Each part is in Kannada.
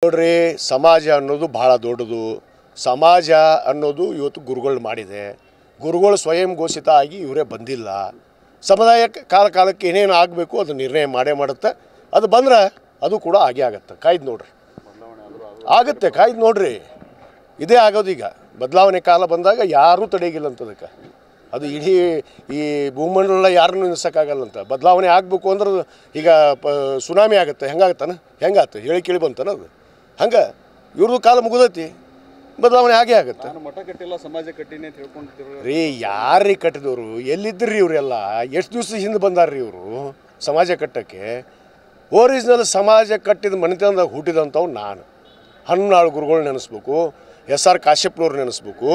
ನೋಡ್ರಿ, ಸಮಾಜ ಅನ್ನೋದು ಬಹಳ ದೊಡ್ಡದು. ಸಮಾಜ ಅನ್ನೋದು ಇವತ್ತು ಗುರುಗಳು ಮಾಡಿದೆ. ಗುರುಗಳು ಸ್ವಯಂ ಘೋಷಿತ ಆಗಿ ಇವರೇ ಬಂದಿಲ್ಲ. ಸಮುದಾಯ ಕಾಲಕ್ಕೆ ಏನೇನು ಆಗಬೇಕು ಅದು ನಿರ್ಣಯ ಮಾಡೇ ಮಾಡುತ್ತೆ. ಅದು ಬಂದ್ರೆ ಅದು ಕೂಡ ಆಗೇ ಆಗುತ್ತೆ. ಕಾಯ್ದು ನೋಡ್ರಿ, ಆಗುತ್ತೆ. ಕಾಯ್ದು ನೋಡ್ರಿ, ಇದೇ ಆಗೋದೀಗ. ಬದಲಾವಣೆ ಕಾಲ ಬಂದಾಗ ಯಾರೂ ತಡೆಯಿಲ್ಲ ಅಂತದಕ್ಕೆ. ಅದು ಇಡೀ ಈ ಭೂಮಂಡಲ ಯಾರನ್ನೂ ನಿಲ್ಲಿಸೋಕ್ಕಾಗಲ್ಲಂತ. ಬದಲಾವಣೆ ಆಗಬೇಕು ಅಂದ್ರೆ ಈಗ ಸುನಾಮಿ ಆಗುತ್ತೆ. ಹೆಂಗಾಗುತ್ತೆ ಹೇಳಿ ಕೇಳಿ ಬಂತಾನ ಅದು. ಹಂಗೆ ಇವ್ರದ್ದು ಕಾಲ ಮುಗಿದೈತಿ, ಬದಲಾವಣೆ ಆಗೇ ಆಗುತ್ತೆ. ಮಠ ಕಟ್ಟಿಲ್ಲ, ಸಮಾಜ ಕಟ್ಟಿನಿ ಅಂತ ಹೇಳ್ಕೊಂಡಿರ್ತೀವಿ ರೀ. ಯಾರೀ ಕಟ್ಟಿದವರು? ಎಲ್ಲಿದ್ದರು ಇವರೆಲ್ಲ? ಎಷ್ಟು ದಿವಸ ಹಿಂದೆ ಬಂದಾರ್ರಿ ಇವರು ಸಮಾಜ ಕಟ್ಟಕ್ಕೆ? ಒರಿಜಿನಲ್ ಸಮಾಜ ಕಟ್ಟಿದ ಮನೆತನದಾಗ ಹುಟ್ಟಿದಂಥವು ನಾನು. ಹನ್ನಾಳು ಗುರುಗಳು ನೆನೆಸ್ಬೇಕು, SR ಕಾಶ್ಯಪ್ನವ್ರು ನೆನೆಸ್ಬೇಕು.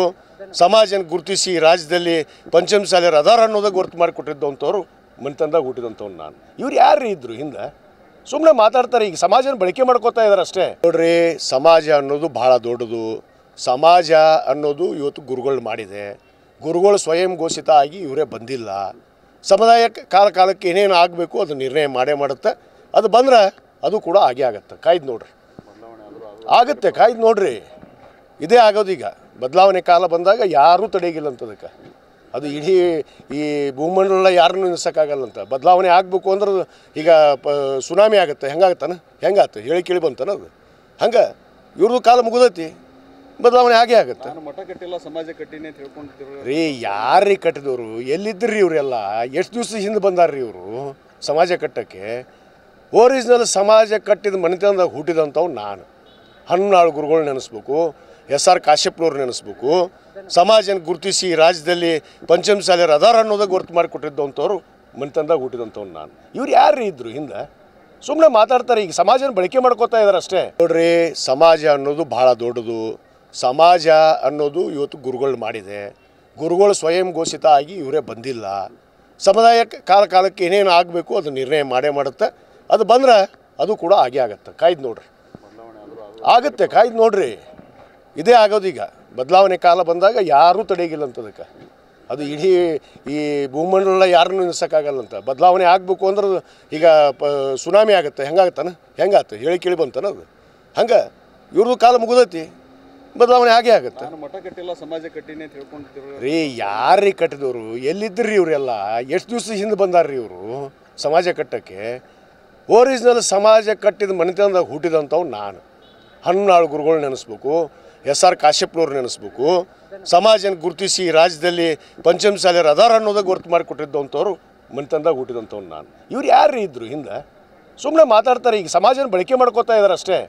ಸಮಾಜನ ಗುರುತಿಸಿ ರಾಜ್ಯದಲ್ಲಿ ಪಂಚಮಸಾಲಿಯರು ಅದಾರ ಅನ್ನೋದಾಗ ಗುರುತು ಮಾಡಿಕೊಟ್ಟಿದ್ದಂಥವ್ರು ಮನೆತನದಾಗ ಹುಟ್ಟಿದಂಥವ್ನು ನಾನು. ಇವ್ರು ಯಾರು ಇದ್ರು ಹಿಂದೆ? ಸುಮ್ಮನೆ ಮಾತಾಡ್ತಾರೆ. ಈಗ ಸಮಾಜನ ಬಳಕೆ ಮಾಡ್ಕೋತಾ ಇದ್ದಾರೆ ಅಷ್ಟೇ. ನೋಡ್ರಿ, ಸಮಾಜ ಅನ್ನೋದು ಬಹಳ ದೊಡ್ಡದು. ಸಮಾಜ ಅನ್ನೋದು ಇವತ್ತು ಗುರುಗಳು ಮಾಡಿದೆ. ಗುರುಗಳು ಸ್ವಯಂ ಘೋಷಿತ ಆಗಿ ಇವರೇ ಬಂದಿಲ್ಲ. ಸಮುದಾಯ ಕಾಲಕ್ಕೆ ಏನೇನು ಆಗಬೇಕು ಅದು ನಿರ್ಣಯ ಮಾಡೇ ಮಾಡುತ್ತೆ. ಅದು ಬಂದ್ರೆ ಅದು ಕೂಡ ಆಗೇ ಆಗುತ್ತೆ. ಕಾಯ್ದು ನೋಡ್ರಿ, ಆಗುತ್ತೆ. ಕಾಯ್ದು ನೋಡ್ರಿ, ಇದೇ ಆಗೋದೀಗ. ಬದಲಾವಣೆ ಕಾಲ ಬಂದಾಗ ಯಾರೂ ತಡೆಯಿಲ್ಲ ಅಂತದಕ್ಕೆ. ಅದು ಇಡೀ ಈ ಭೂಮಂಡಲ ಯಾರನ್ನೂ ನಿಲ್ಲಿಸೋಕ್ಕಾಗಲ್ಲಂತ. ಬದಲಾವಣೆ ಆಗಬೇಕು ಅಂದ್ರೆ ಈಗ ಸುನಾಮಿ ಆಗುತ್ತೆ. ಹೆಂಗಾಗುತ್ತೆ ಹೇಳಿ ಕೇಳಿ ಬಂತಾನ ಅದು. ಹಂಗೆ ಇವ್ರದ್ದು ಕಾಲ ಮುಗಿದೈತಿ, ಬದಲಾವಣೆ ಆಗೇ ಆಗುತ್ತೆ. ಮಠ ಕಟ್ಟಿಲ್ಲ, ಸಮಾಜ ಕಟ್ಟಿನಿ ಅಂತ ಹೇಳ್ಕೊಂಡಿರ್ತೀವಿ ರೀ. ಯಾರೀ ಕಟ್ಟಿದವರು? ಎಲ್ಲಿದ್ದರು ಇವರೆಲ್ಲ? ಎಷ್ಟು ದಿವಸ ಹಿಂದೆ ಬಂದಾರ್ರಿ ಇವರು ಸಮಾಜ ಕಟ್ಟಕ್ಕೆ? ಒರಿಜಿನಲ್ ಸಮಾಜ ಕಟ್ಟಿದ ಮನೆತನದಾಗ ಹುಟ್ಟಿದಂಥವು ನಾನು. ಹನ್ನಾಳು ಗುರುಗಳು ನೆನೆಸ್ಬೇಕು, SR ಕಾಶ್ಯಪ್ನವ್ರು ನೆನೆಸ್ಬೇಕು. ಸಮಾಜನ ಗುರುತಿಸಿ ರಾಜ್ಯದಲ್ಲಿ ಪಂಚಮಸಾಲಿಯರು ಅದಾರ ಅನ್ನೋದಾಗ ಗುರುತು ಮಾಡಿಕೊಟ್ಟಿದ್ದಂಥವ್ರು ಮನೆತನದಾಗ ಹುಟ್ಟಿದಂಥವ್ನು ನಾನು. ಇವ್ರು ಯಾರು ಇದ್ರು ಹಿಂದೆ? ಸುಮ್ಮನೆ ಮಾತಾಡ್ತಾರೆ. ಈಗ ಸಮಾಜನ ಬಳಕೆ ಮಾಡ್ಕೋತಾ ಇದ್ದಾರೆ ಅಷ್ಟೇ. ನೋಡ್ರಿ, ಸಮಾಜ ಅನ್ನೋದು ಬಹಳ ದೊಡ್ಡದು. ಸಮಾಜ ಅನ್ನೋದು ಇವತ್ತು ಗುರುಗಳು ಮಾಡಿದೆ. ಗುರುಗಳು ಸ್ವಯಂ ಘೋಷಿತ ಆಗಿ ಇವರೇ ಬಂದಿಲ್ಲ. ಸಮುದಾಯ ಕಾಲಕ್ಕೆ ಏನೇನು ಆಗಬೇಕು ಅದು ನಿರ್ಣಯ ಮಾಡೇ ಮಾಡುತ್ತೆ. ಅದು ಬಂದ್ರೆ ಅದು ಕೂಡ ಆಗೇ ಆಗುತ್ತೆ. ಕಾಯ್ದು ನೋಡ್ರಿ, ಆಗುತ್ತೆ. ಕಾಯ್ದು ನೋಡ್ರಿ, ಇದೇ ಆಗೋದೀಗ. ಬದಲಾವಣೆ ಕಾಲ ಬಂದಾಗ ಯಾರೂ ತಡೆಯಿಲ್ಲ ಅಂತದಕ್ಕೆ. ಅದು ಇಡೀ ಈ ಭೂಮಂಡಲ ಯಾರನ್ನೂ ನಿಲ್ಲಿಸೋಕ್ಕಾಗಲ್ಲಂತ. ಬದಲಾವಣೆ ಆಗಬೇಕು ಅಂದ್ರೆ ಈಗ ಸುನಾಮಿ ಆಗುತ್ತೆ. ಹೆಂಗಾಗುತ್ತೆ ಹೇಳಿ ಕೇಳಿ ಬಂತಾನ ಅದು. ಹಂಗೆ ಇವ್ರದ್ದು ಕಾಲ ಮುಗಿದೈತಿ, ಬದಲಾವಣೆ ಆಗೇ ಆಗುತ್ತೆ. ಮಠ ಕಟ್ಟಿಲ್ಲ, ಸಮಾಜ ಕಟ್ಟಿನಿ ಅಂತ ಹೇಳ್ಕೊಂಡಿರ್ತೀವಿ ರೀ. ಯಾರೀ ಕಟ್ಟಿದವರು? ಎಲ್ಲಿದ್ದರು ಇವರೆಲ್ಲ? ಎಷ್ಟು ದಿವಸ ಹಿಂದೆ ಬಂದಾರ್ರಿ ಇವರು ಸಮಾಜ ಕಟ್ಟಕ್ಕೆ? ಒರಿಜಿನಲ್ ಸಮಾಜ ಕಟ್ಟಿದ ಮನೆತನದಾಗ ಹುಟ್ಟಿದಂಥವು ನಾನು. ಹನ್ನಾಳು ಗುರುಗಳು ನೆನೆಸ್ಬೇಕು, SR ಕಾಶ್ಯಪ್ನವ್ರು ನೆನೆಸ್ಬೇಕು. ಸಮಾಜನ ಗುರುತಿಸಿ ರಾಜ್ಯದಲ್ಲಿ ಪಂಚಮಸಾಲಿಯರು ಅದಾರ ಅನ್ನೋದಾಗ ಗುರುತು ಮಾಡಿಕೊಟ್ಟಿದ್ದಂಥವ್ರು ಮನೆತನದಾಗ ಹುಟ್ಟಿದಂಥವ್ನು ನಾನು. ಇವ್ರು ಯಾರು ಇದ್ರು ಹಿಂದೆ? ಸುಮ್ಮನೆ ಮಾತಾಡ್ತಾರೆ. ಈಗ ಸಮಾಜನ ಬಳಕೆ ಮಾಡ್ಕೋತಾ ಇದ್ದಾರೆ ಅಷ್ಟೇ.